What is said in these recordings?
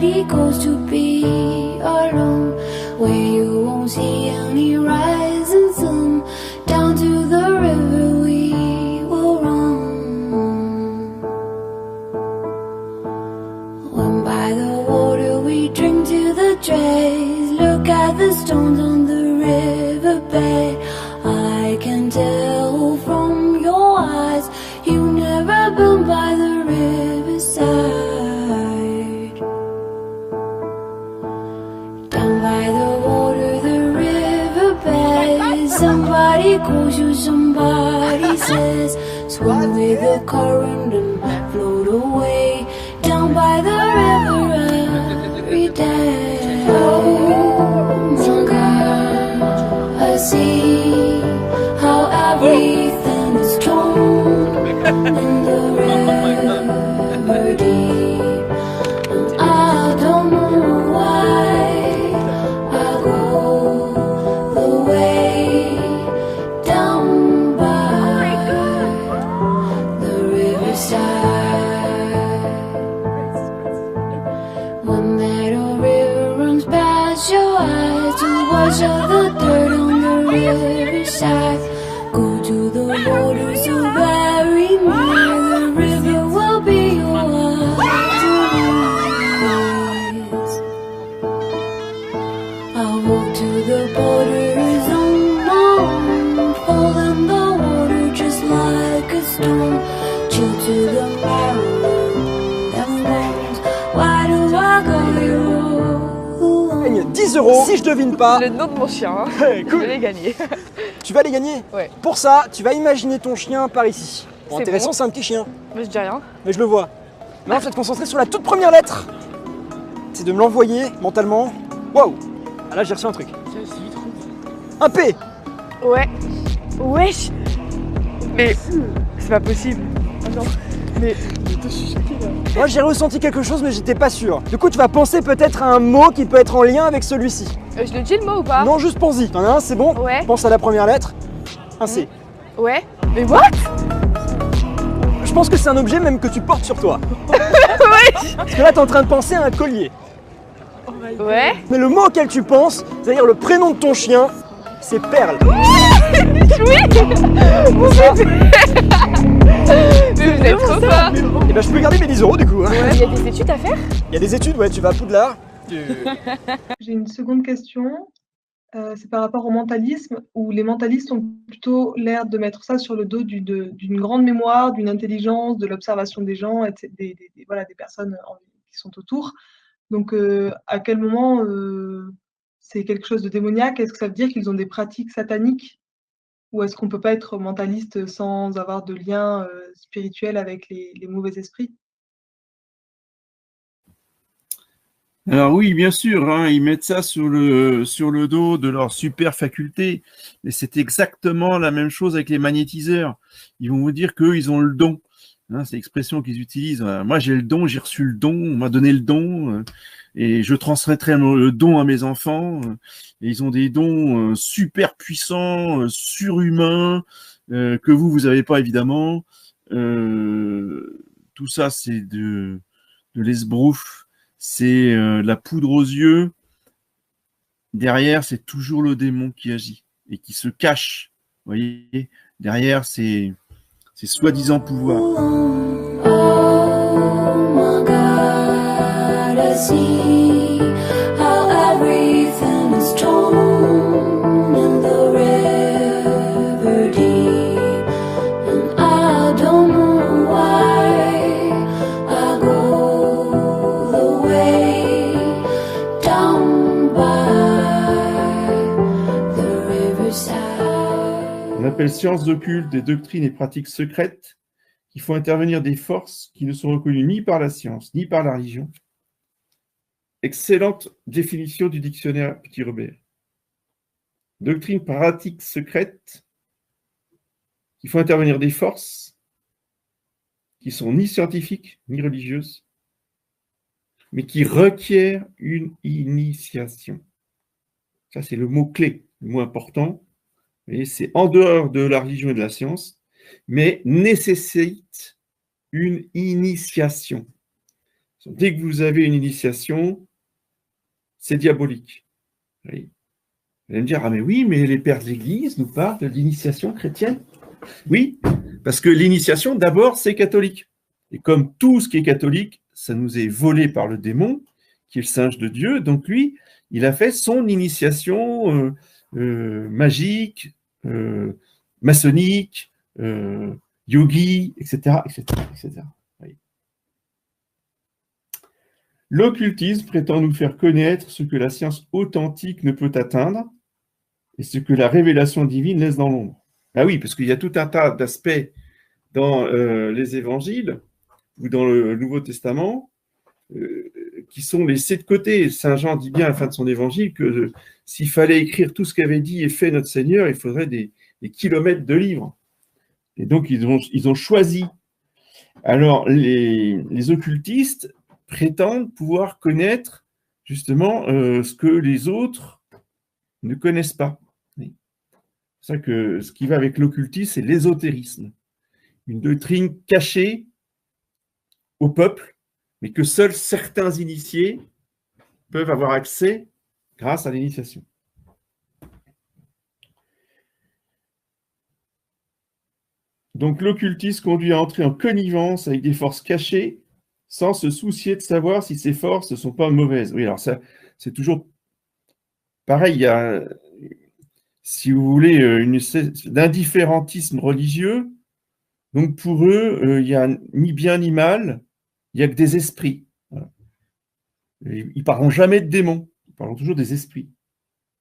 Somebody goes to be alone, where you won't see any rising sun. Down to the river we will run. When by the water we drink to the dregs. Look at the stones on the riverbed. I can tell from your eyes you never been by the riverside. Down by the water, the riverbed. Somebody calls you, somebody says, swim with the current and float away. Down by the river every day. Oh my God, I see how everything is torn in the river deep. And I don't know why I go the way down by the riverside. When that old river runs past your eyes to wash out the dirt on the riverside. Go to the water so very near. The river will be your eyes. I'll walk to the borders on my own, fall in the water just like a stone. Chill to the marrow and bones. Why do I go here all alone? 10 euros si je devine pas. Le nom de mon chien, hein. Cool. Je l'ai gagné. Tu vas les gagner. Ouais. Pour ça, tu vas imaginer ton chien par ici. Bon, C'est intéressant, bon. c'est un petit chien, Mais je dis rien. mais je le vois. Maintenant, je vais te concentrer sur la toute première lettre. C'est de me l'envoyer mentalement. Waouh! Ah là, j'ai reçu un truc. Un P. Ouais. Wesh. Mais c'est pas possible. Oh non. Mais je suis choquée là. Moi, j'ai ressenti quelque chose, mais j'étais pas sûr. Du coup, tu vas penser peut-être à un mot qui peut être en lien avec celui-ci. Je le dis le mot ou pas? Non, juste pense-y. T'en as un, c'est bon? Ouais. Pense à la première lettre. Un C. Ouais. Mais what? Je pense que c'est un objet même que tu portes sur toi. Wesh. Parce que là, t'es en train de penser à un collier. Ouais. Mais le mot auquel tu penses, c'est-à-dire le prénom de ton chien, c'est Perle. Oui. C'est ça. Mais vous êtes trop fort. Et ben, je peux garder mes 10 euros du coup. Hein. Il y a des études à faire? Il y a des études, ouais, tu vas à Poudlard. J'ai une seconde question. C'est par rapport au mentalisme, où les mentalistes ont plutôt l'air de mettre ça sur le dos d'une grande mémoire, d'une intelligence, de l'observation des gens, voilà, des personnes qui sont autour. Donc, à quel moment c'est quelque chose de démoniaque? Est-ce que ça veut dire qu'ils ont des pratiques sataniques? Ou est-ce qu'on ne peut pas être mentaliste sans avoir de lien spirituel avec les mauvais esprits? Alors oui, bien sûr, hein, ils mettent ça sur le dos de leur super faculté, mais c'est exactement la même chose avec les magnétiseurs. Ils vont vous dire qu'eux, ils ont le don. Hein, c'est l'expression qu'ils utilisent. Moi, j'ai le don, j'ai reçu le don, on m'a donné le don, et je transmettrai le don à mes enfants. Et ils ont des dons super puissants, surhumains, que vous n'avez pas évidemment. Tout ça, c'est de l'esbrouf. C'est la poudre aux yeux. Derrière, c'est toujours le démon qui agit et qui se cache. Vous voyez, derrière, c'est soi-disant pouvoir. Oh my God, I see how everything is torn in the river deep, and I don't know why I go the way down by the riverside. On appelle sciences occultes des doctrines et pratiques secrètes qui font intervenir des forces qui ne sont reconnues ni par la science, ni par la religion. Excellente définition du dictionnaire Petit Robert. Doctrines pratiques secrètes qui font intervenir des forces qui sont ni scientifiques, ni religieuses, mais qui requièrent une initiation. Ça, c'est le mot-clé, le mot important. Et c'est en dehors de la religion et de la science, mais nécessite une initiation. Dès que vous avez une initiation, c'est diabolique. Oui. Vous allez me dire, ah mais oui, mais les pères de l'Église nous parlent de l'initiation chrétienne. Oui, parce que l'initiation, d'abord, c'est catholique. Et comme tout ce qui est catholique, ça nous est volé par le démon, qui est le singe de Dieu, donc lui, il a fait son initiation magique, maçonnique, yogi, etc., etc., etc. Oui. L'occultisme prétend nous faire connaître ce que la science authentique ne peut atteindre et ce que la révélation divine laisse dans l'ombre. Ah oui, parce qu'il y a tout un tas d'aspects dans les évangiles ou dans le Nouveau Testament qui sont laissés de côté. Saint Jean dit bien à la fin de son évangile que s'il fallait écrire tout ce qu'avait dit et fait notre Seigneur, il faudrait des kilomètres de livres. Et donc, ils ont choisi. Alors, les occultistes prétendent pouvoir connaître justement ce que les autres ne connaissent pas. C'est ça que ce qui va avec l'occultisme, c'est l'ésotérisme. Une doctrine cachée au peuple, mais que seuls certains initiés peuvent avoir accès grâce à l'initiation. Donc l'occultisme conduit à entrer en connivence avec des forces cachées sans se soucier de savoir si ces forces ne sont pas mauvaises. Oui, alors ça, c'est toujours pareil, il y a, si vous voulez, d'indifférentisme religieux. Donc pour eux, il n'y a ni bien ni mal, il n'y a que des esprits. Voilà. Ils ne parleront jamais de démons, ils parleront toujours des esprits.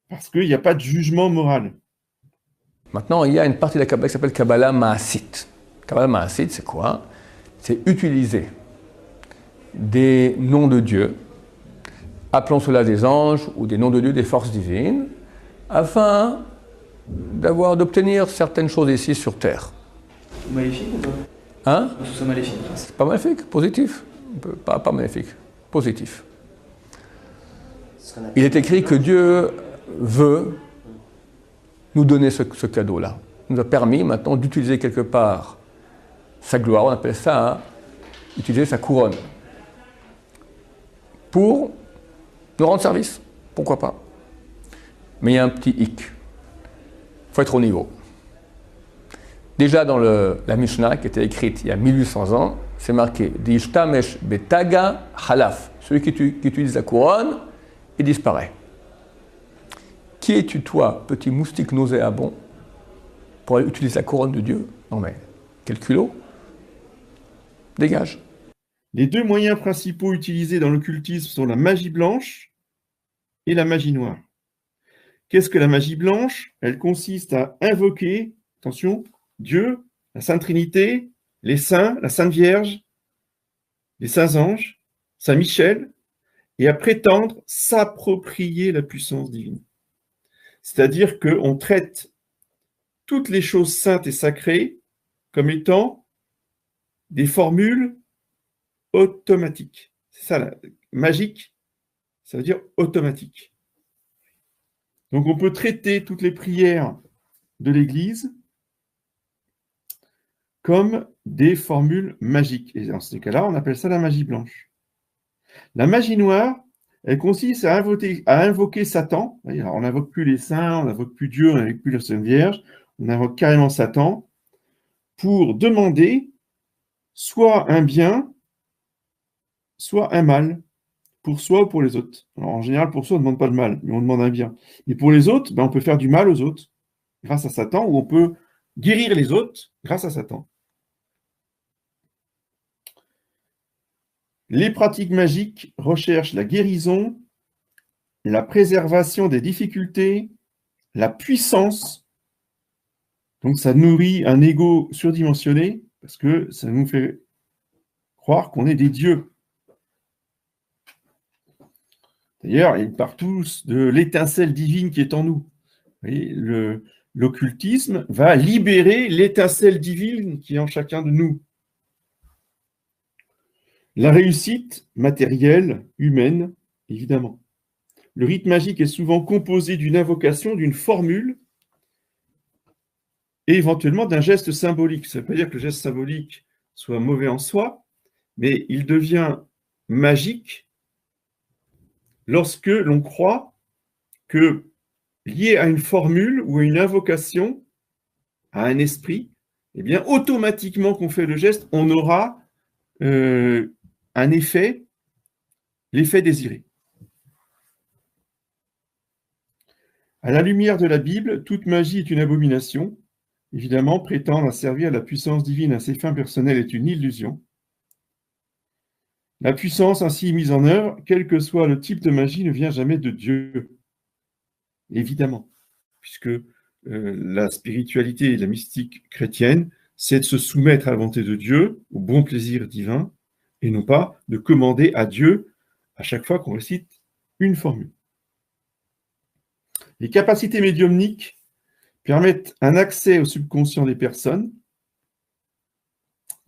Parce qu'il n'y a pas de jugement moral. Maintenant, il y a une partie de la Kabbalah qui s'appelle Kabbalah Maasit. Kabbalah Maasit, c'est quoi? C'est utiliser des noms de Dieu, appelons cela des anges ou des noms de Dieu, des forces divines, afin d'obtenir certaines choses ici sur Terre. Maléfique ou pas? Hein? Que ce soit maléfique. C'est pas maléfique, positif. Pas maléfique, positif. Il est écrit que Dieu veut nous donner ce cadeau-là. Il nous a permis maintenant d'utiliser quelque part sa gloire, on appelle ça utiliser sa couronne, pour nous rendre service. Pourquoi pas? Mais il y a un petit hic. Il faut être au niveau. Déjà dans la Mishnah qui était écrite il y a 1800 ans, c'est marqué « D'ishtamesh betaga halaf ». Celui qui utilise la couronne, il disparaît. Qui es-tu, toi, petit moustique nauséabond, pour aller utiliser la couronne de Dieu? Non mais, quel culot! Dégage. Les deux moyens principaux utilisés dans l'occultisme sont la magie blanche et la magie noire. Qu'est-ce que la magie blanche? Elle consiste à invoquer, attention, Dieu, la Sainte Trinité, les saints, la Sainte Vierge, les saints anges, Saint Michel, et à prétendre s'approprier la puissance divine. C'est-à-dire qu'on traite toutes les choses saintes et sacrées comme étant des formules automatiques. C'est ça, magique, ça veut dire automatique. Donc on peut traiter toutes les prières de l'Église comme des formules magiques. Et dans ces cas-là, on appelle ça la magie blanche. La magie noire, elle consiste à invoquer Satan. Alors, on n'invoque plus les saints, on n'invoque plus Dieu, on n'invoque plus la Sainte Vierge, on invoque carrément Satan pour demander soit un bien, soit un mal, pour soi ou pour les autres. Alors, en général, pour soi, on ne demande pas le mal, mais on demande un bien. Et pour les autres, on peut faire du mal aux autres grâce à Satan, ou on peut guérir les autres grâce à Satan. Les pratiques magiques recherchent la guérison, la préservation des difficultés, la puissance. Donc ça nourrit un ego surdimensionné parce que ça nous fait croire qu'on est des dieux. D'ailleurs, ils parlent tous de l'étincelle divine qui est en nous. Vous voyez, l'occultisme va libérer l'étincelle divine qui est en chacun de nous. La réussite matérielle, humaine, évidemment. Le rite magique est souvent composé d'une invocation, d'une formule et éventuellement d'un geste symbolique. Ça ne veut pas dire que le geste symbolique soit mauvais en soi, mais il devient magique lorsque l'on croit que, lié à une formule ou à une invocation, à un esprit, eh bien, automatiquement qu'on fait le geste, on aura un effet, l'effet désiré. À la lumière de la Bible, toute magie est une abomination. Évidemment, prétendre à servir la puissance divine à ses fins personnelles est une illusion. La puissance ainsi mise en œuvre, quel que soit le type de magie, ne vient jamais de Dieu. Évidemment, puisque la spiritualité et la mystique chrétienne, c'est de se soumettre à la volonté de Dieu, au bon plaisir divin, et non pas de commander à Dieu à chaque fois qu'on récite une formule. Les capacités médiumniques permettent un accès au subconscient des personnes,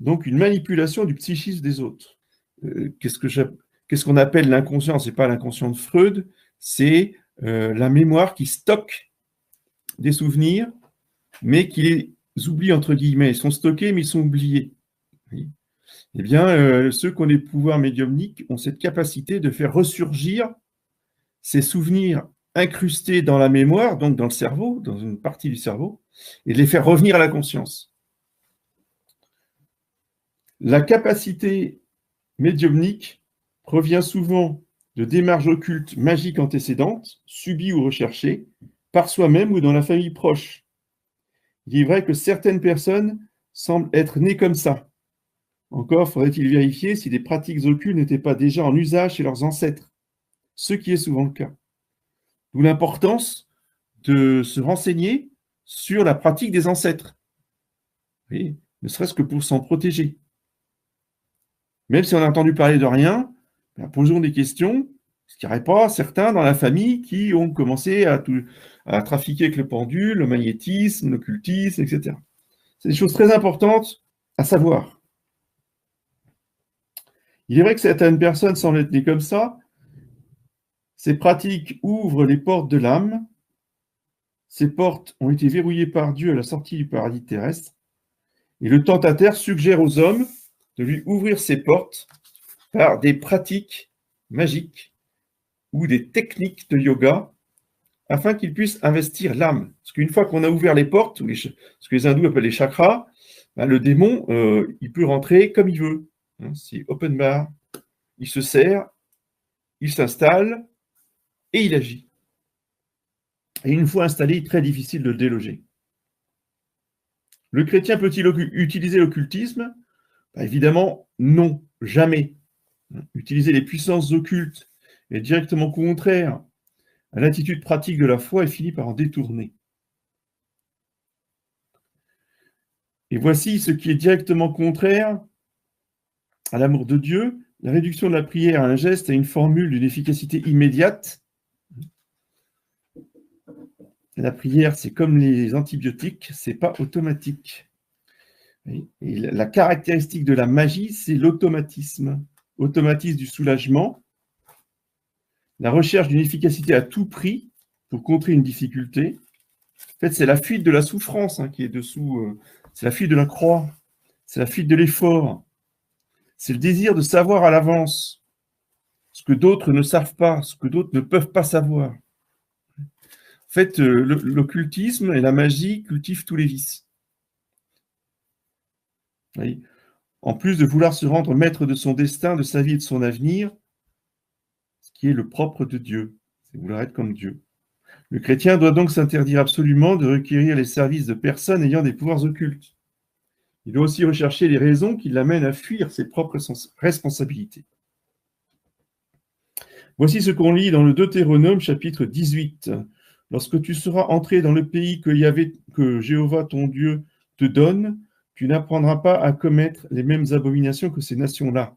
donc une manipulation du psychisme des autres. Qu'est-ce qu'on appelle l'inconscient? Ce n'est pas l'inconscient de Freud, c'est la mémoire qui stocke des souvenirs, mais qui les oublie, entre guillemets. Ils sont stockés, mais ils sont oubliés. Oui. Eh bien, ceux qui ont des pouvoirs médiumniques ont cette capacité de faire ressurgir ces souvenirs incrustés dans la mémoire, donc dans le cerveau, dans une partie du cerveau, et de les faire revenir à la conscience. La capacité médiumnique provient souvent de démarches occultes magiques antécédentes, subies ou recherchées, par soi-même ou dans la famille proche. Il est vrai que certaines personnes semblent être nées comme ça. Encore faudrait-il vérifier si des pratiques occultes n'étaient pas déjà en usage chez leurs ancêtres, ce qui est souvent le cas. D'où l'importance de se renseigner sur la pratique des ancêtres, oui, ne serait-ce que pour s'en protéger. Même si on a entendu parler de rien, ben posons des questions. Est-ce qu'il n'y aurait pas certains dans la famille qui ont commencé à trafiquer avec le pendule, le magnétisme, l'occultisme, etc. C'est des choses très importantes à savoir. Il est vrai que certaines personnes semblent être nées comme ça. Ces pratiques ouvrent les portes de l'âme. Ces portes ont été verrouillées par Dieu à la sortie du paradis terrestre. Et le tentateur suggère aux hommes de lui ouvrir ces portes par des pratiques magiques ou des techniques de yoga afin qu'ils puissent investir l'âme. Parce qu'une fois qu'on a ouvert les portes, ce que les hindous appellent les chakras, ben le démon, il peut rentrer comme il veut. C'est open bar, il se sert, il s'installe et il agit. Et une fois installé, il est très difficile de le déloger. Le chrétien peut-il utiliser l'occultisme? Ben évidemment, non, jamais. Utiliser les puissances occultes est directement contraire à l'attitude pratique de la foi et finit par en détourner. Et voici ce qui est directement contraire à l'amour de Dieu, la réduction de la prière à un geste, à une formule d'une efficacité immédiate. La prière, c'est comme les antibiotiques, c'est pas automatique. Et la caractéristique de la magie, c'est l'automatisme. Automatisme du soulagement, la recherche d'une efficacité à tout prix pour contrer une difficulté. En fait, c'est la fuite de la souffrance qui est dessous. C'est la fuite de la croix. C'est la fuite de l'effort. C'est le désir de savoir à l'avance ce que d'autres ne savent pas, ce que d'autres ne peuvent pas savoir. En fait, l'occultisme et la magie cultivent tous les vices. Oui. En plus de vouloir se rendre maître de son destin, de sa vie et de son avenir, ce qui est le propre de Dieu, c'est vouloir être comme Dieu. Le chrétien doit donc s'interdire absolument de requérir les services de personnes ayant des pouvoirs occultes. Il doit aussi rechercher les raisons qui l'amènent à fuir ses propres responsabilités. Voici ce qu'on lit dans le Deutéronome, chapitre 18. Lorsque tu seras entré dans le pays que Jéhovah ton Dieu te donne, tu n'apprendras pas à commettre les mêmes abominations que ces nations-là.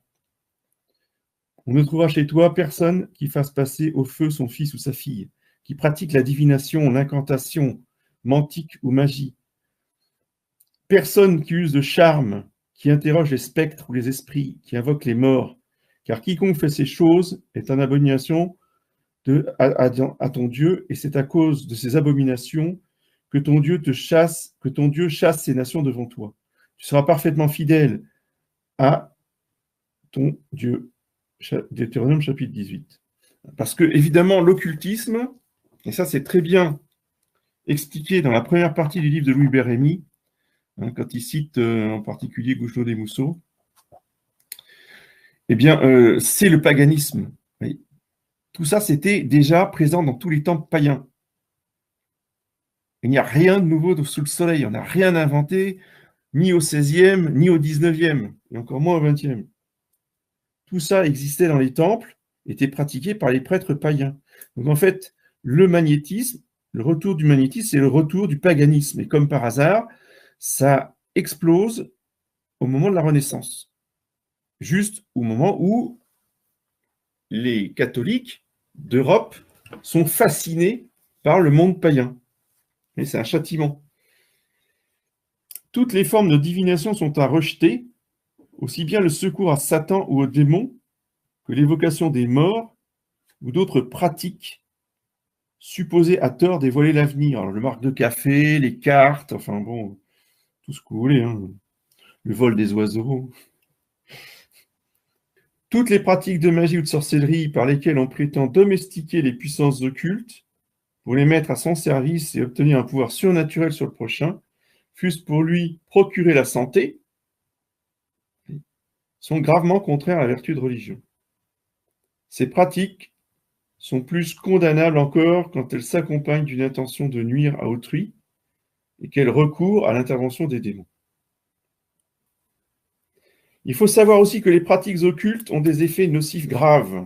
On ne trouvera chez toi personne qui fasse passer au feu son fils ou sa fille, qui pratique la divination, l'incantation, mantique ou magie. Personne qui use de charme, qui interroge les spectres ou les esprits, qui invoque les morts, car quiconque fait ces choses est en abomination à ton Dieu, et c'est à cause de ces abominations que ton Dieu chasse ces nations devant toi. Tu seras parfaitement fidèle à ton Dieu. Deutéronome chapitre 18. Parce que, évidemment, l'occultisme, et ça c'est très bien expliqué dans la première partie du livre de Louis Bérémy, hein, quand il cite en particulier Gouchelot des Mousseaux, eh bien, c'est le paganisme. Oui. Tout ça, c'était déjà présent dans tous les temples païens. Il n'y a rien de nouveau sous le soleil, on n'a rien inventé, ni au XVIe, ni au XIXe, et encore moins au XXe. Tout ça existait dans les temples, était pratiqué par les prêtres païens. Donc en fait, le magnétisme, le retour du magnétisme, c'est le retour du paganisme. Et comme par hasard, ça explose au moment de la Renaissance. Juste au moment où les catholiques d'Europe sont fascinés par le monde païen. Et c'est un châtiment. Toutes les formes de divination sont à rejeter, aussi bien le secours à Satan ou aux démons que l'évocation des morts ou d'autres pratiques supposées à tort dévoiler l'avenir. Alors, le marc de café, les cartes, enfin bon, tout ce que vous voulez, hein. Le vol des oiseaux. Toutes les pratiques de magie ou de sorcellerie par lesquelles on prétend domestiquer les puissances occultes pour les mettre à son service et obtenir un pouvoir surnaturel sur le prochain, fût-ce pour lui procurer la santé, sont gravement contraires à la vertu de religion. Ces pratiques sont plus condamnables encore quand elles s'accompagnent d'une intention de nuire à autrui et qu'elles recourent à l'intervention des démons. Il faut savoir aussi que les pratiques occultes ont des effets nocifs graves.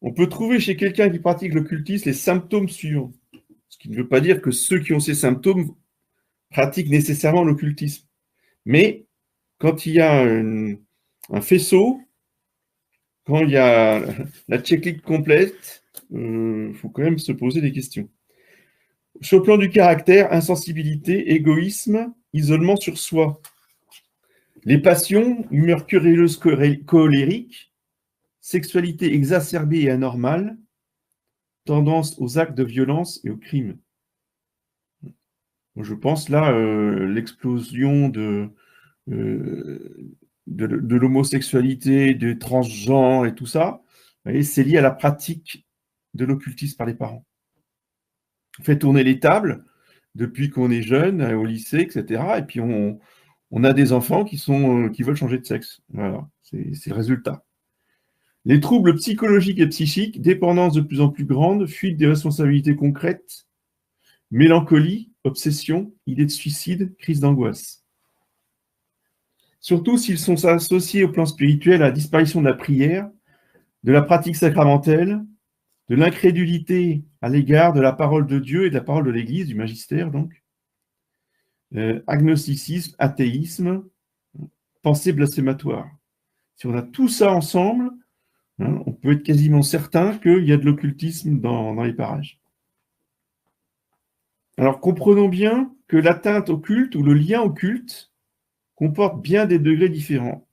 On peut trouver chez quelqu'un qui pratique l'occultisme les symptômes suivants, ce qui ne veut pas dire que ceux qui ont ces symptômes pratiquent nécessairement l'occultisme. Mais quand il y a un faisceau, quand il y a la checklist complète, il faut quand même se poser des questions. Sur le plan du caractère, insensibilité, égoïsme, isolement sur soi. Les passions, humeur querelleuse colérique, sexualité exacerbée et anormale, tendance aux actes de violence et aux crimes. Je pense là, l'explosion de l'homosexualité, des transgenres et tout ça, c'est lié à la pratique de l'occultisme par les parents. On fait tourner les tables depuis qu'on est jeune, au lycée, etc. Et puis on a des enfants qui veulent changer de sexe. Voilà, c'est le résultat. Les troubles psychologiques et psychiques, dépendance de plus en plus grande, fuite des responsabilités concrètes, mélancolie, obsession, idée de suicide, crise d'angoisse. Surtout s'ils sont associés au plan spirituel à la disparition de la prière, de la pratique sacramentelle, de l'incrédulité à l'égard de la parole de Dieu et de la parole de l'Église, du magistère donc, agnosticisme, athéisme, pensée blasphématoire. Si on a tout ça ensemble, on peut être quasiment certain qu'il y a de l'occultisme dans les parages. Alors comprenons bien que l'atteinte au culte ou le lien au culte comporte bien des degrés différents.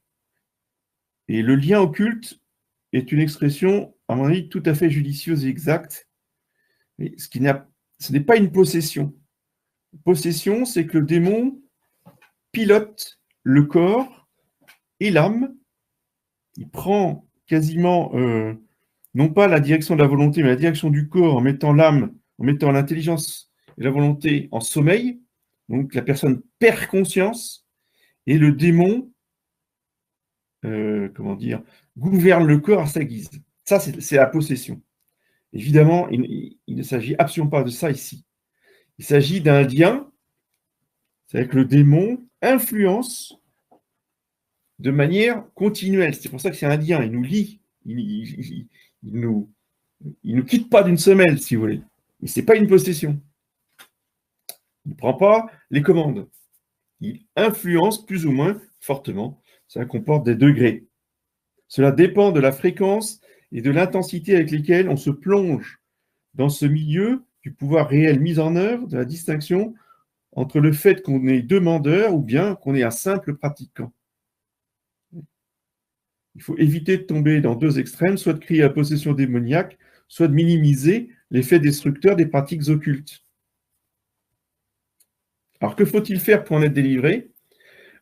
Et le lien au culte est une expression, à mon avis, tout à fait judicieuse et exacte. Mais ce n'est pas une possession. Possession, c'est que le démon pilote le corps et l'âme. Il prend quasiment, non pas la direction de la volonté, mais la direction du corps en mettant l'âme, en mettant l'intelligence et la volonté en sommeil. Donc la personne perd conscience et le démon, gouverne le corps à sa guise. Ça, c'est la possession. Évidemment, il ne s'agit absolument pas de ça ici. Il s'agit d'un lien, c'est-à-dire que le démon influence de manière continuelle. C'est pour ça que c'est un lien, il nous lie, il nous quitte pas d'une semelle, si vous voulez. Mais ce n'est pas une possession. Il ne prend pas les commandes. Il influence plus ou moins fortement. Ça comporte des degrés. Cela dépend de la fréquence et de l'intensité avec lesquelles on se plonge dans ce milieu du pouvoir réel mis en œuvre, de la distinction entre le fait qu'on est demandeur ou bien qu'on est un simple pratiquant. Il faut éviter de tomber dans deux extrêmes, soit de crier à la possession démoniaque, soit de minimiser l'effet destructeur des pratiques occultes. Alors que faut-il faire pour en être délivré ?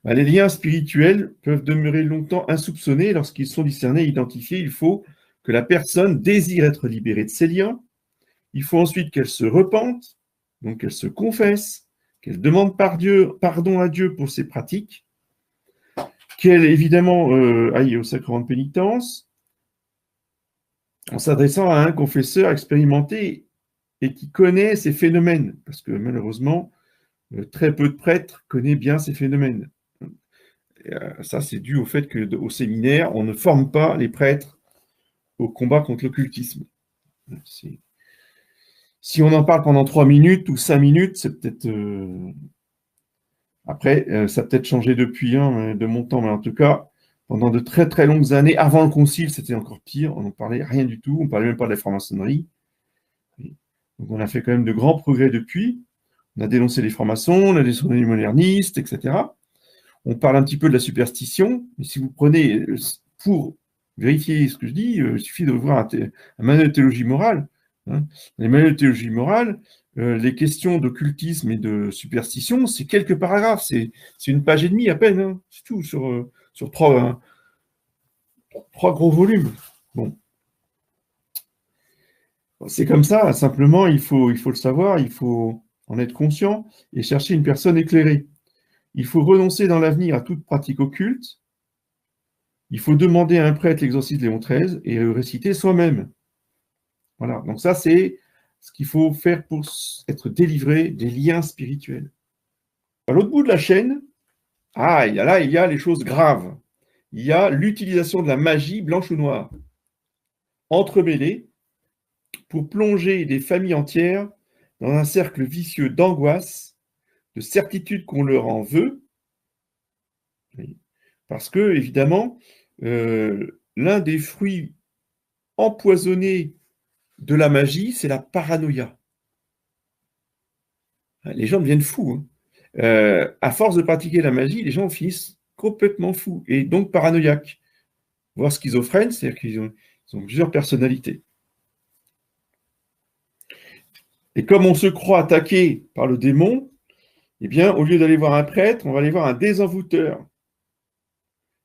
Les liens spirituels peuvent demeurer longtemps insoupçonnés. Lorsqu'ils sont discernés et identifiés, il faut que la personne désire être libérée de ces liens. Il faut ensuite qu'elle se repente, donc qu'elle se confesse, qu'elle demande pardon à Dieu pour ses pratiques, qu'elle évidemment aille au sacrement de pénitence en s'adressant à un confesseur expérimenté et qui connaît ces phénomènes, parce que malheureusement, très peu de prêtres connaissent bien ces phénomènes. Et, ça, c'est dû au fait qu'au séminaire, on ne forme pas les prêtres au combat contre l'occultisme. Si on en parle pendant 3 minutes ou 5 minutes, c'est peut-être... Après, ça a peut-être changé depuis de mon temps, mais en tout cas, pendant de très très longues années, avant le concile, c'était encore pire, on n'en parlait rien du tout, on ne parlait même pas de la franc-maçonnerie. Donc on a fait quand même de grands progrès depuis. On a dénoncé les francs-maçons, on a dénoncé les modernistes, etc. On parle un petit peu de la superstition, mais si vous prenez, pour vérifier ce que je dis, il suffit de voir un manuel de théologie morale. Les manuels de théologie morale, les questions d'occultisme et de superstition, c'est quelques paragraphes, c'est une page et demie à peine, c'est tout, sur 3 gros volumes. Bon. C'est comme ça, simplement, il faut le savoir, il faut en être conscient et chercher une personne éclairée. Il faut renoncer dans l'avenir à toute pratique occulte. Il faut demander à un prêtre l'exorcisme de Léon XIII et le réciter soi-même. Voilà, donc ça, c'est ce qu'il faut faire pour être délivré des liens spirituels. À l'autre bout de la chaîne, il y a les choses graves. Il y a l'utilisation de la magie blanche ou noire, entremêlée, pour plonger des familles entières dans un cercle vicieux d'angoisse, de certitude qu'on leur en veut, parce que, évidemment, l'un des fruits empoisonnés de la magie, c'est la paranoïa. Les gens deviennent fous. À force de pratiquer la magie, les gens finissent complètement fous, et donc paranoïaques, voire schizophrènes, c'est-à-dire qu'ils ont plusieurs personnalités. Et comme on se croit attaqué par le démon, eh bien, au lieu d'aller voir un prêtre, on va aller voir un désenvoûteur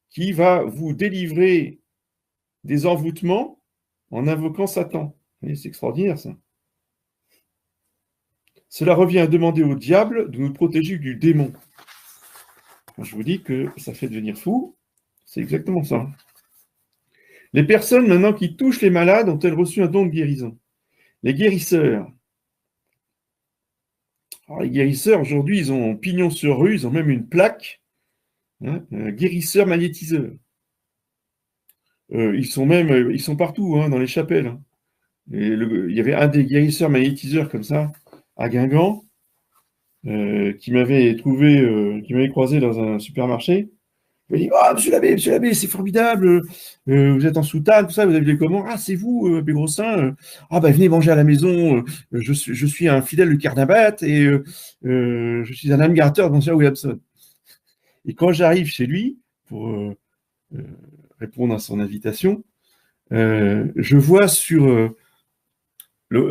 qui va vous délivrer des envoûtements en invoquant Satan. C'est extraordinaire, ça. Cela revient à demander au diable de nous protéger du démon. Je vous dis que ça fait devenir fou. C'est exactement ça. Les personnes, maintenant, qui touchent les malades ont-elles reçu un don de guérison? Les guérisseurs. Alors, les guérisseurs, aujourd'hui, ils ont pignon sur rue, ils ont même une plaque. Guérisseurs magnétiseurs. Ils sont partout, dans les chapelles. Et il y avait un des guérisseurs magnétiseurs comme ça, à Guingamp, qui m'avait croisé dans un supermarché. Il m'a dit: « monsieur l'abbé, c'est formidable, vous êtes en soutane, tout ça, vous avez comment? Ah, c'est vous, Abbé Grossin, venez manger à la maison, je suis un fidèle du Carnabat et je suis un admirateur de Monsieur Williamson. » Et quand j'arrive chez lui, pour répondre à son invitation, je vois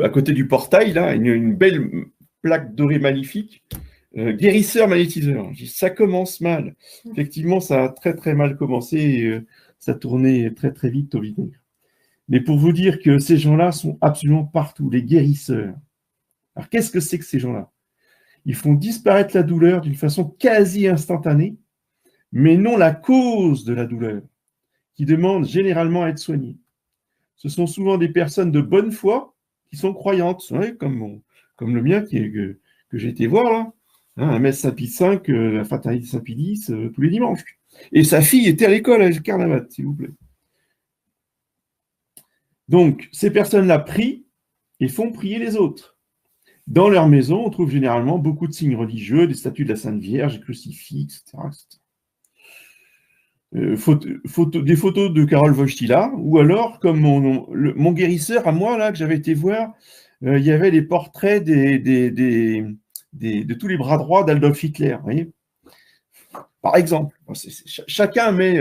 à côté du portail, là, une belle plaque dorée magnifique, guérisseur magnétiseur. Je dis, ça commence mal. Effectivement, ça a très très mal commencé et ça tournait très très vite au vinaigre. Mais pour vous dire que ces gens-là sont absolument partout, les guérisseurs. Alors qu'est-ce que c'est que ces gens-là? Ils font disparaître la douleur d'une façon quasi instantanée, mais non la cause de la douleur, qui demande généralement à être soignée. Ce sont souvent des personnes de bonne foi qui sont croyantes, comme le mien que j'ai été voir là, un messe Saint-Pie V, la fraternité Saint-Pie X, tous les dimanches. Et sa fille était à l'école à Carnavat, s'il vous plaît. Donc, ces personnes-là prient et font prier les autres. Dans leur maison, on trouve généralement beaucoup de signes religieux, des statues de la Sainte Vierge, des crucifix, etc. Des photos de Karol Wojtyla, ou alors, comme mon guérisseur à moi, là, que j'avais été voir, il y avait les portraits de tous les bras droits d'Adolf Hitler, vous voyez, par exemple. Chacun mais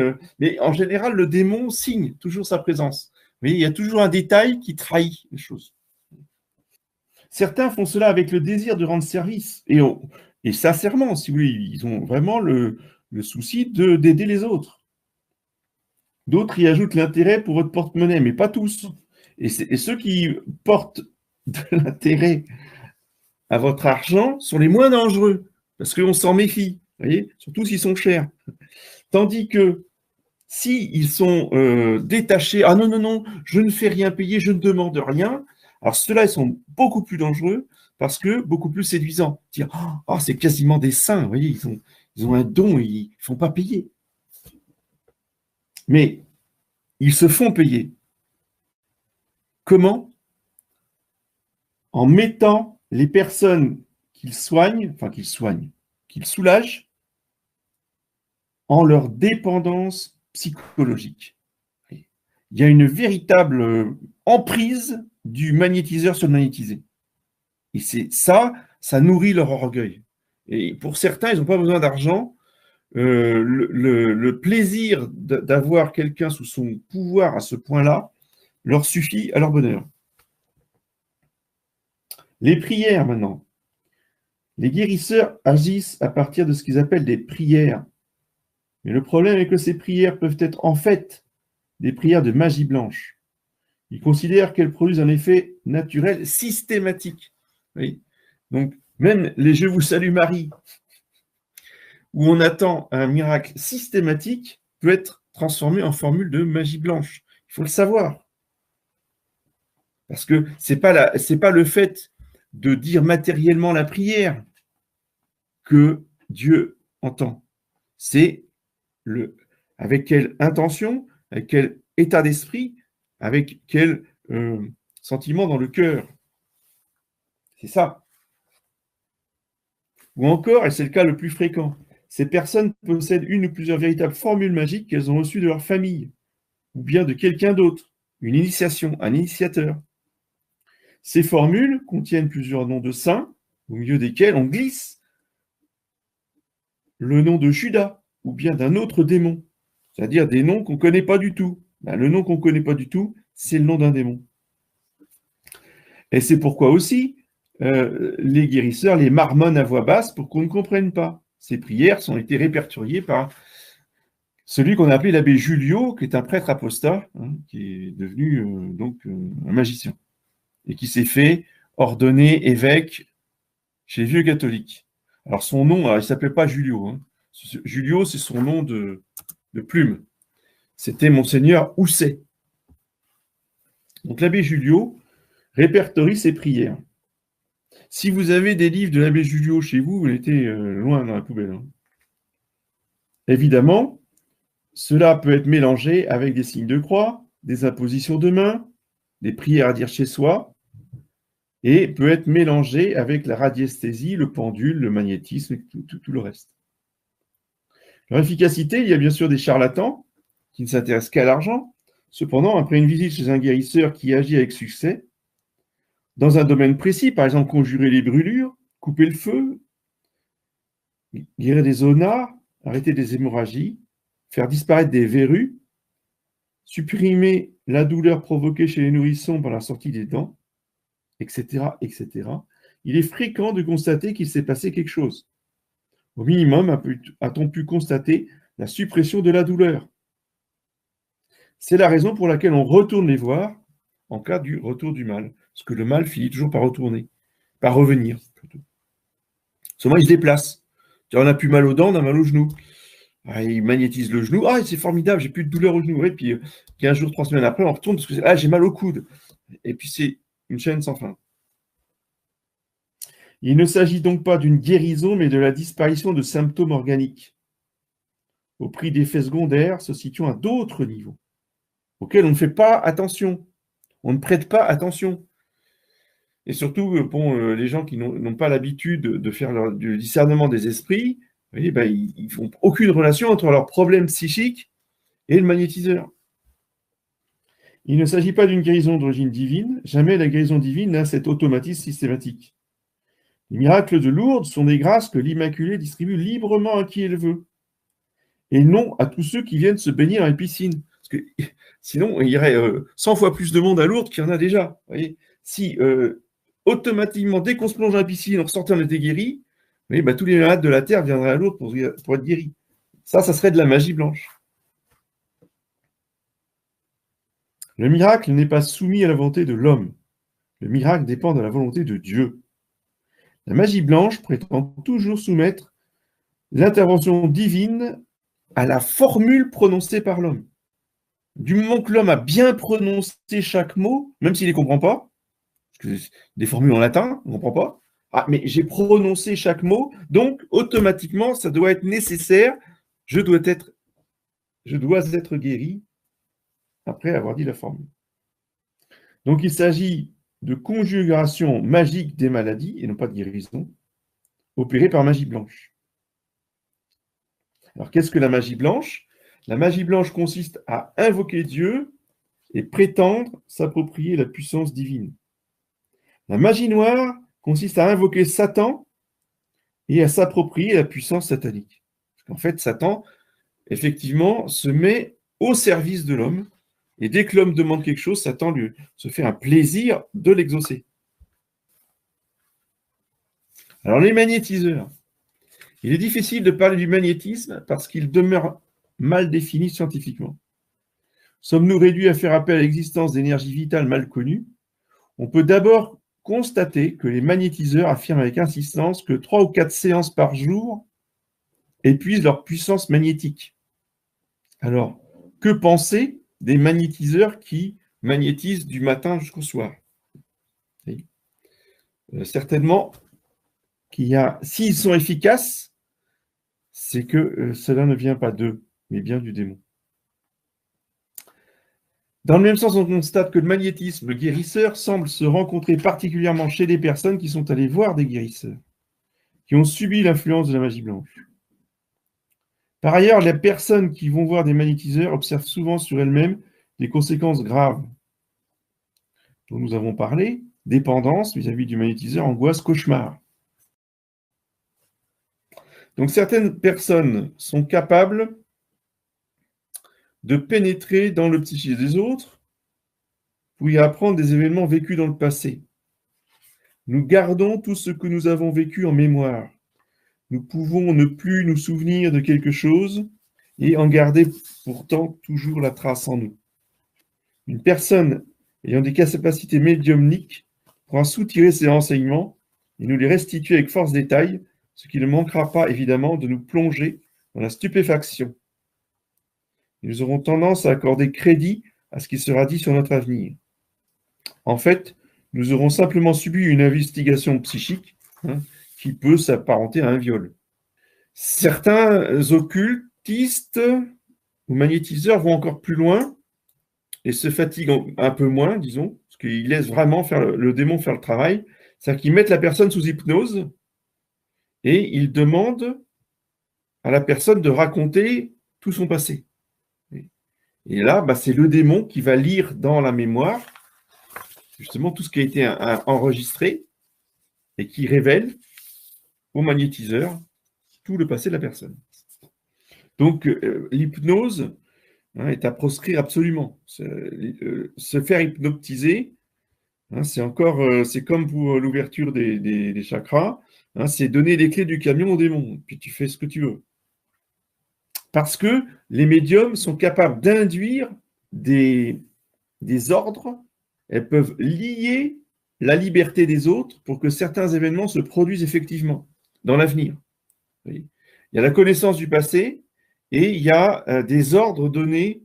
en général, le démon signe toujours sa présence. Vous voyez, il y a toujours un détail qui trahit les choses. Certains font cela avec le désir de rendre service, et sincèrement, si vous voulez, ils ont vraiment le souci d'aider les autres. D'autres y ajoutent l'intérêt pour votre porte-monnaie, mais pas tous. Et ceux qui portent de l'intérêt à votre argent sont les moins dangereux, parce qu'on s'en méfie, voyez, surtout s'ils sont chers. Tandis que s'ils sont détachés, ah non, non, non, je ne fais rien payer, je ne demande rien, alors ceux-là, ils sont beaucoup plus dangereux, parce que beaucoup plus séduisants. Dire, oh, c'est quasiment des saints, vous voyez, ils ont un don, ils ne font pas payer. Mais ils se font payer. Comment? En mettant les personnes qu'ils soignent, qu'ils soulagent, en leur dépendance psychologique. Il y a une véritable emprise du magnétiseur sur le magnétisé. Et c'est ça nourrit leur orgueil. Et pour certains, ils n'ont pas besoin d'argent. Le plaisir d'avoir quelqu'un sous son pouvoir à ce point-là leur suffit à leur bonheur. Les prières maintenant. Les guérisseurs agissent à partir de ce qu'ils appellent des prières. Mais le problème est que ces prières peuvent être en fait des prières de magie blanche. Ils considèrent qu'elles produisent un effet naturel systématique. Oui. Donc, même les Je vous salue Marie, où on attend un miracle systématique, peut être transformé en formule de magie blanche. Il faut le savoir. Parce que c'est pas le fait de dire matériellement la prière que Dieu entend. C'est avec quelle intention, avec quel état d'esprit, avec quel sentiment dans le cœur. C'est ça. Ou encore, et c'est le cas le plus fréquent, ces personnes possèdent une ou plusieurs véritables formules magiques qu'elles ont reçues de leur famille, ou bien de quelqu'un d'autre, une initiation, un initiateur. Ces formules contiennent plusieurs noms de saints, au milieu desquels on glisse le nom de Judas, ou bien d'un autre démon, c'est-à-dire des noms qu'on ne connaît pas du tout. Le nom qu'on ne connaît pas du tout, c'est le nom d'un démon. Et c'est pourquoi aussi les guérisseurs les marmonnent à voix basse pour qu'on ne comprenne pas. Ces prières ont été répertoriées par celui qu'on a appelé l'abbé Julio, qui est un prêtre apostat, qui est devenu un magicien, et qui s'est fait ordonner évêque chez les vieux catholiques. Alors son nom, il ne s'appelait pas Julio. Julio, c'est son nom de plume. C'était Monseigneur Housset. Donc l'abbé Julio répertorie ses prières. Si vous avez des livres de l'abbé Julio chez vous, vous mettez loin dans la poubelle. Évidemment, cela peut être mélangé avec des signes de croix, des impositions de main, des prières à dire chez soi, et peut être mélangé avec la radiesthésie, le pendule, le magnétisme et tout le reste. Leur efficacité, il y a bien sûr des charlatans qui ne s'intéressent qu'à l'argent. Cependant, après une visite chez un guérisseur qui agit avec succès, dans un domaine précis, par exemple conjurer les brûlures, couper le feu, guérir des zonards, arrêter des hémorragies, faire disparaître des verrues, supprimer la douleur provoquée chez les nourrissons par la sortie des dents, etc., etc., il est fréquent de constater qu'il s'est passé quelque chose. Au minimum, a-t-on pu constater la suppression de la douleur. C'est la raison pour laquelle on retourne les voir en cas du retour du mal. Parce que le mal finit toujours par revenir. Plutôt. Seulement, il se déplace. On n'a plus mal aux dents, on a mal au genou. Il magnétise le genou. C'est formidable, j'ai plus de douleur au genou. Et puis, 15 jours, 3 semaines après, on retourne parce que j'ai mal au coude. Et puis, c'est une chaîne sans fin. Il ne s'agit donc pas d'une guérison, mais de la disparition de symptômes organiques, au prix d'effets secondaires se situant à d'autres niveaux, auxquels on ne fait pas attention, on ne prête pas attention. Et surtout, les gens qui n'ont pas l'habitude de faire du discernement des esprits, ils ne font aucune relation entre leurs problèmes psychiques et le magnétiseur. Il ne s'agit pas d'une guérison d'origine divine, jamais la guérison divine n'a cet automatisme systématique. Les miracles de Lourdes sont des grâces que l'Immaculée distribue librement à qui elle veut, et non à tous ceux qui viennent se baigner dans les piscines. Parce que sinon, il y aurait 100 fois plus de monde à Lourdes qu'il y en a déjà. Vous voyez, si automatiquement, dès qu'on se plonge dans la piscine, en ressortant, on était guéri, tous les malades de la Terre viendraient à Lourdes pour être guéris. Ça serait de la magie blanche. Le miracle n'est pas soumis à la volonté de l'homme. Le miracle dépend de la volonté de Dieu. La magie blanche prétend toujours soumettre l'intervention divine à la formule prononcée par l'homme. Du moment que l'homme a bien prononcé chaque mot, même s'il ne les comprend pas, parce que des formules en latin, on ne comprend pas, ah, mais j'ai prononcé chaque mot, donc automatiquement, ça doit être nécessaire, je dois être guéri après avoir dit la formule. Donc il s'agit de conjuration magique des maladies, et non pas de guérison, opérée par magie blanche. Alors qu'est-ce que la magie blanche? La magie blanche consiste à invoquer Dieu et prétendre s'approprier la puissance divine. La magie noire consiste à invoquer Satan et à s'approprier la puissance satanique. Parce qu'en fait, Satan, effectivement, se met au service de l'homme, et dès que l'homme demande quelque chose, Satan se fait un plaisir de l'exaucer. Alors, les magnétiseurs. Il est difficile de parler du magnétisme parce qu'il demeure mal défini scientifiquement. Sommes-nous réduits à faire appel à l'existence d'énergies vitales mal connues? On peut d'abord constater que les magnétiseurs affirment avec insistance que 3 ou 4 séances par jour épuisent leur puissance magnétique. Alors, que penser des magnétiseurs qui magnétisent du matin jusqu'au soir? Certainement s'ils sont efficaces, c'est que cela ne vient pas d'eux, mais bien du démon. Dans le même sens, on constate que le magnétisme guérisseur semble se rencontrer particulièrement chez les personnes qui sont allées voir des guérisseurs, qui ont subi l'influence de la magie blanche. Par ailleurs, les personnes qui vont voir des magnétiseurs observent souvent sur elles-mêmes des conséquences graves dont nous avons parlé, dépendance vis-à-vis du magnétiseur, angoisse, cauchemar. Donc certaines personnes sont capables de pénétrer dans le psyché des autres pour y apprendre des événements vécus dans le passé. Nous gardons tout ce que nous avons vécu en mémoire. Nous pouvons ne plus nous souvenir de quelque chose et en garder pourtant toujours la trace en nous. Une personne ayant des capacités médiumniques pourra soutirer ces renseignements et nous les restituer avec force détail, ce qui ne manquera pas évidemment de nous plonger dans la stupéfaction. Nous aurons tendance à accorder crédit à ce qui sera dit sur notre avenir. En fait, nous aurons simplement subi une investigation psychique qui peut s'apparenter à un viol. Certains occultistes ou magnétiseurs vont encore plus loin et se fatiguent un peu moins, disons, parce qu'ils laissent vraiment le démon faire le travail. C'est-à-dire qu'ils mettent la personne sous hypnose et ils demandent à la personne de raconter tout son passé. Et là, c'est le démon qui va lire dans la mémoire justement tout ce qui a été enregistré et qui révèle au magnétiseur tout le passé de la personne. Donc, l'hypnose est à proscrire absolument. Se faire hypnotiser, c'est comme pour l'ouverture des chakras, c'est donner les clés du camion au démon, puis tu fais ce que tu veux. Parce que les médiums sont capables d'induire des ordres, elles peuvent lier la liberté des autres pour que certains événements se produisent effectivement dans l'avenir. Il y a la connaissance du passé et il y a des ordres donnés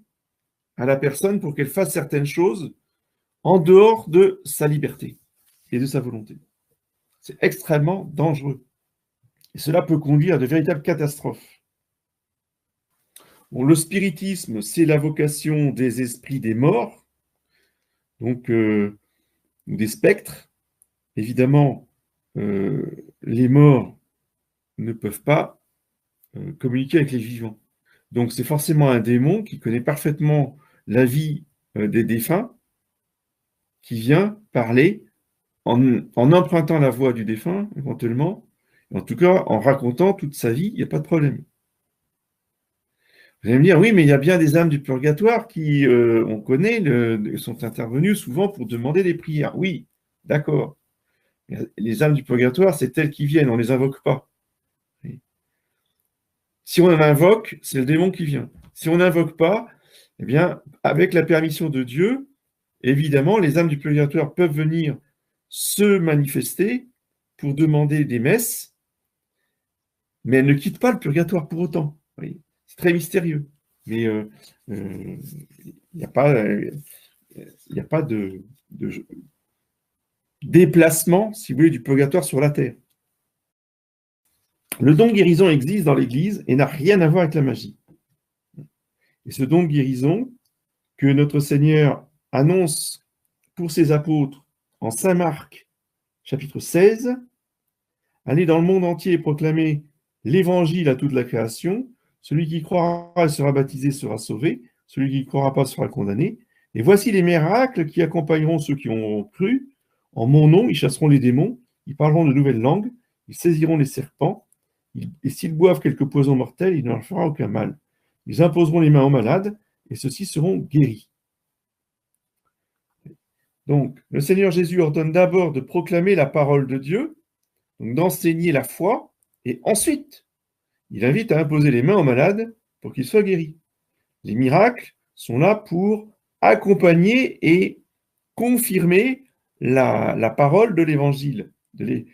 à la personne pour qu'elle fasse certaines choses en dehors de sa liberté et de sa volonté. C'est extrêmement dangereux. Et cela peut conduire à de véritables catastrophes. Bon, le spiritisme, c'est l'invocation des esprits des morts, donc des spectres. Évidemment, les morts ne peuvent pas communiquer avec les vivants. Donc c'est forcément un démon qui connaît parfaitement la vie des défunts, qui vient parler en empruntant la voix du défunt, éventuellement, en tout cas en racontant toute sa vie, il n'y a pas de problème. Vous allez me dire, oui, mais il y a bien des âmes du purgatoire qui, on connaît, sont intervenues souvent pour demander des prières. Oui, d'accord. Les âmes du purgatoire, c'est elles qui viennent, on ne les invoque pas. Si on en invoque, c'est le démon qui vient. Si on n'invoque pas, eh bien, avec la permission de Dieu, évidemment, les âmes du purgatoire peuvent venir se manifester pour demander des messes, mais elles ne quittent pas le purgatoire pour autant. Oui. C'est très mystérieux. Mais il n'y a pas, de déplacement, si vous voulez, du purgatoire sur la terre. Le don de guérison existe dans l'Église et n'a rien à voir avec la magie. Et ce don de guérison que notre Seigneur annonce pour ses apôtres en Saint Marc, chapitre 16, allez dans le monde entier et proclamer l'évangile à toute la création. Celui qui croira et sera baptisé sera sauvé, celui qui ne croira pas sera condamné. Et voici les miracles qui accompagneront ceux qui ont cru. En mon nom, ils chasseront les démons, ils parleront de nouvelles langues, ils saisiront les serpents, et s'ils boivent quelques poisons mortels, il ne leur fera aucun mal. Ils imposeront les mains aux malades, et ceux-ci seront guéris. Donc, le Seigneur Jésus ordonne d'abord de proclamer la parole de Dieu, donc d'enseigner la foi, et ensuite, il invite à imposer les mains aux malades pour qu'ils soient guéris. Les miracles sont là pour accompagner et confirmer la parole de l'évangile, de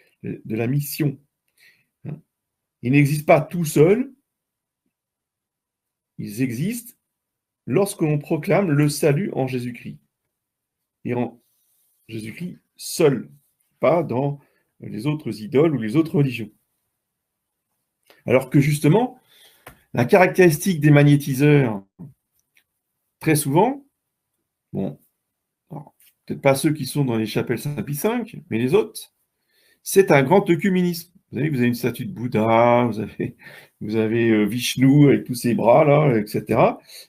la mission. Ils n'existent pas tout seuls, ils existent lorsque l'on proclame le salut en Jésus-Christ. Et en Jésus-Christ seul, pas dans les autres idoles ou les autres religions. Alors que justement, la caractéristique des magnétiseurs, très souvent, bon, peut-être pas ceux qui sont dans les chapelles Saint-Pie V, mais les autres, c'est un grand œcuménisme. Vous avez une statue de Bouddha, vous avez Vishnu avec tous ses bras, là, etc.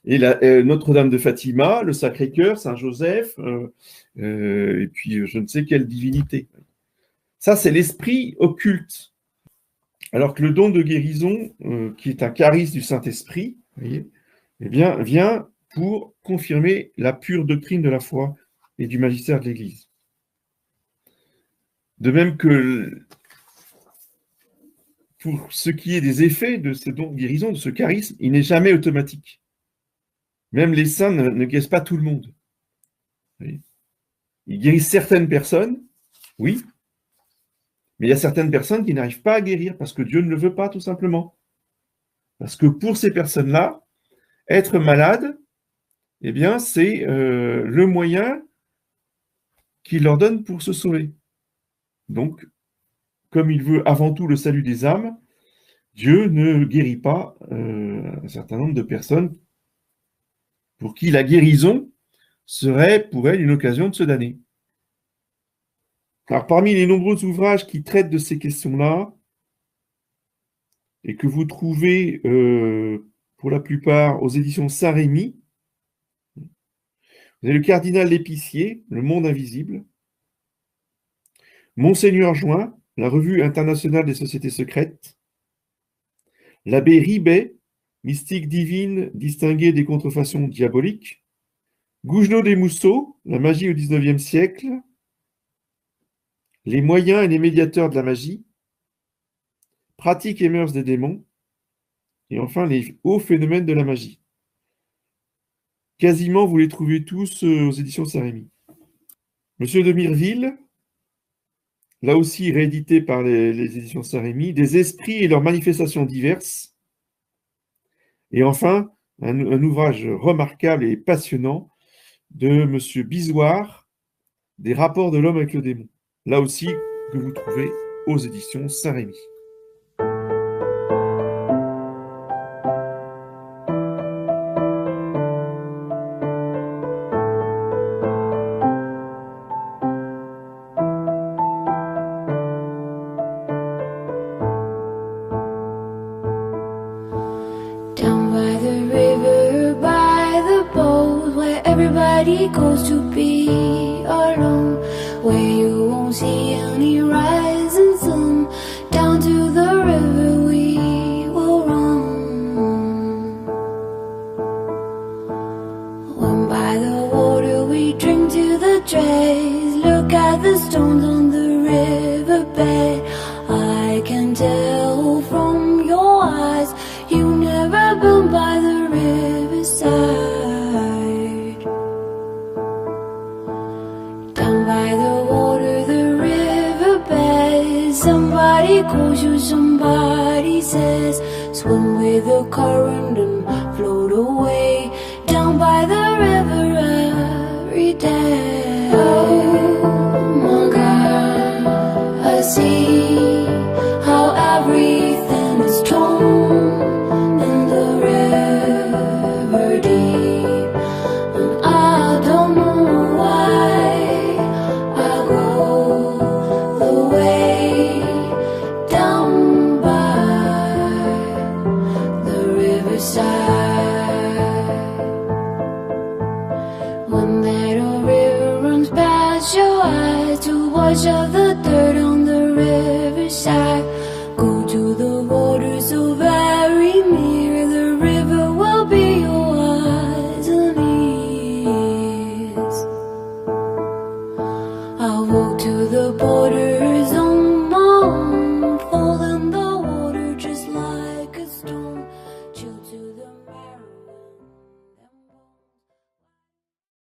Et Notre-Dame de Fatima, le Sacré-Cœur, Saint-Joseph, et puis je ne sais quelle divinité. Ça, c'est l'esprit occulte. Alors que le don de guérison, qui est un charisme du Saint-Esprit, vous voyez, eh bien, vient pour confirmer la pure doctrine de la foi et du magistère de l'Église. De même que pour ce qui est des effets de ce don de guérison, de ce charisme, il n'est jamais automatique. Même les saints ne guérissent pas tout le monde. Vous voyez, ils guérissent certaines personnes, oui, mais il y a certaines personnes qui n'arrivent pas à guérir parce que Dieu ne le veut pas, tout simplement. Parce que pour ces personnes-là, être malade, eh bien, c'est le moyen qu'il leur donne pour se sauver. Donc, comme il veut avant tout le salut des âmes, Dieu ne guérit pas un certain nombre de personnes pour qui la guérison serait pour elle une occasion de se damner. Alors, parmi les nombreux ouvrages qui traitent de ces questions-là, et que vous trouvez pour la plupart aux éditions Saint-Rémy, vous avez le cardinal L'Épicier, Le Monde Invisible, Monseigneur Join, la Revue internationale des sociétés secrètes, l'abbé Ribet, Mystique divine distinguée des contrefaçons diaboliques, Gougenot des Mousseaux, La magie au XIXe siècle, Les moyens et les médiateurs de la magie, Pratiques et mœurs des démons, et enfin les hauts phénomènes de la magie. Quasiment, vous les trouvez tous aux éditions Saint-Rémy. Monsieur de Mireville, là aussi réédité par les éditions Saint-Rémy, Des esprits et leurs manifestations diverses. Et enfin, un ouvrage remarquable et passionnant de Monsieur Bisoire, Des rapports de l'homme avec le démon. Là aussi, que vous trouvez aux éditions Saint-Rémy. Down by the river, by the boat, where everybody goes to be alone, where you won't see any rising sun. Down to the river we will run. When by the water we drink to the dregs, look at the stones on the riverbed. I can tell from your eyes you somebody calls you, somebody says, swim with the current and float away down by the river every day. Oh my God, I see how everything is torn in the river deep, and I don't know why I go the way down by the riverside. When that old river runs past your eyes, to wash out the dirt